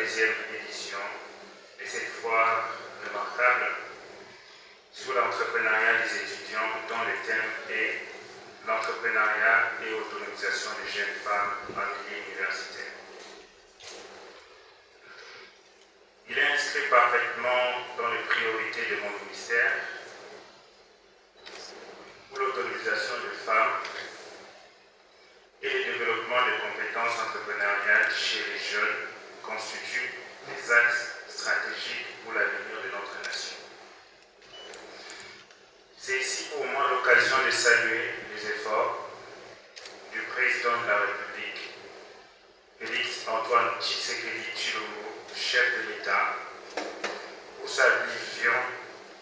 deuxième édition, et cette fois remarquable, sur l'entrepreneuriat des étudiants dont le thème est l'entrepreneuriat et autonomisation des jeunes femmes en milieu universitaire. Il est inscrit parfaitement dans les priorités de mon ministère pour l'autonomisation des femmes et le développement des compétences entrepreneuriales chez les jeunes constituent des axes stratégiques pour l'avenir de notre nation. C'est ici pour moi l'occasion de saluer les efforts du président de la République, Félix Antoine Tshisekedi Tshilombo, chef de l'État, pour sa vision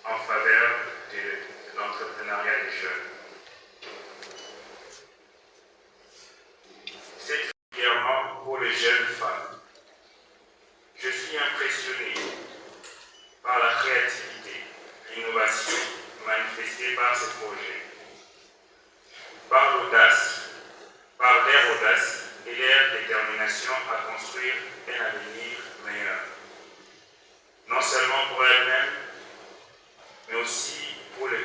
en faveur de l'entrepreneuriat des jeunes. C'est particulièrement pour les jeunes femmes. Je suis impressionné par la créativité, l'innovation manifestée par ce projet, par l'audace, par leur audace et leur détermination à construire un avenir meilleur, non seulement pour elles-mêmes, mais aussi pour leur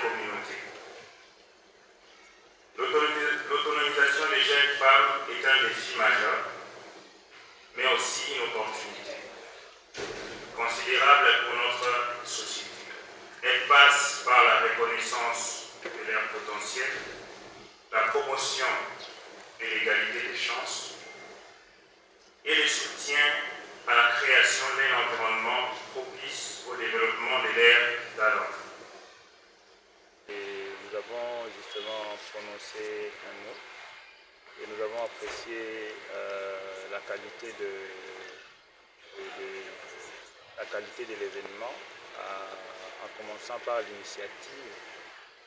communauté. L'autonomisation des jeunes femmes est un défi majeur, mais aussi une opportunité considérable pour notre société. Elle passe par la reconnaissance de leur potentiel, la promotion de l'égalité des chances et le soutien à la création d'un environnement propice au développement de leurs talents. Et nous avons justement prononcé un mot et nous avons apprécié la qualité de l'événement en commençant par l'initiative.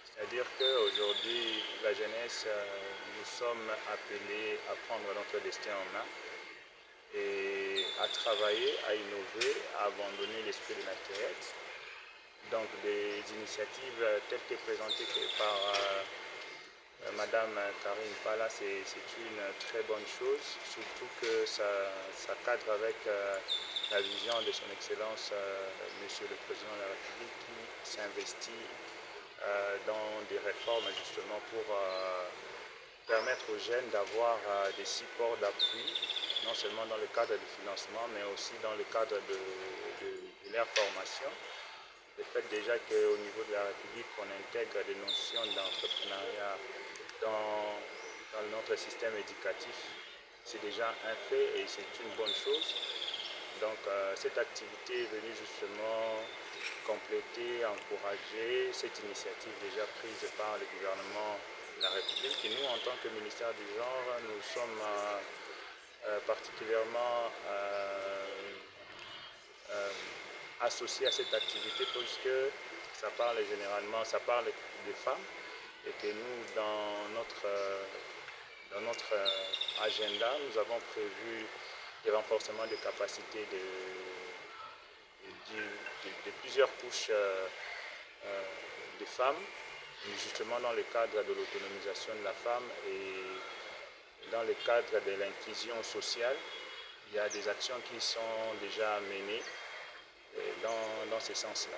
C'est-à-dire qu'aujourd'hui, la jeunesse, nous sommes appelés à prendre notre destin en main et à travailler, à innover, à abandonner l'esprit de la quête. Donc des initiatives telles que présentées par Madame Karine Pala, c'est une très bonne chose, surtout que ça cadre avec la vision de son Excellence, Monsieur le Président de la République, qui s'investit dans des réformes justement pour permettre aux jeunes d'avoir des supports d'appui, non seulement dans le cadre du financement, mais aussi dans le cadre de leur formation. Le fait déjà qu'au niveau de la République, on intègre des notions d'entrepreneuriat dans notre système éducatif, c'est déjà un fait et c'est une bonne chose. Donc cette activité est venue justement compléter, encourager cette initiative déjà prise par le gouvernement de la République. Et nous, en tant que ministère du Genre, nous sommes particulièrement associés à cette activité puisque ça parle des femmes et que nous, dans notre agenda, nous avons prévu le renforcement des capacités de plusieurs couches de femmes, justement dans le cadre de l'autonomisation de la femme et dans le cadre de l'inclusion sociale. Il y a des actions qui sont déjà menées dans ce sens-là.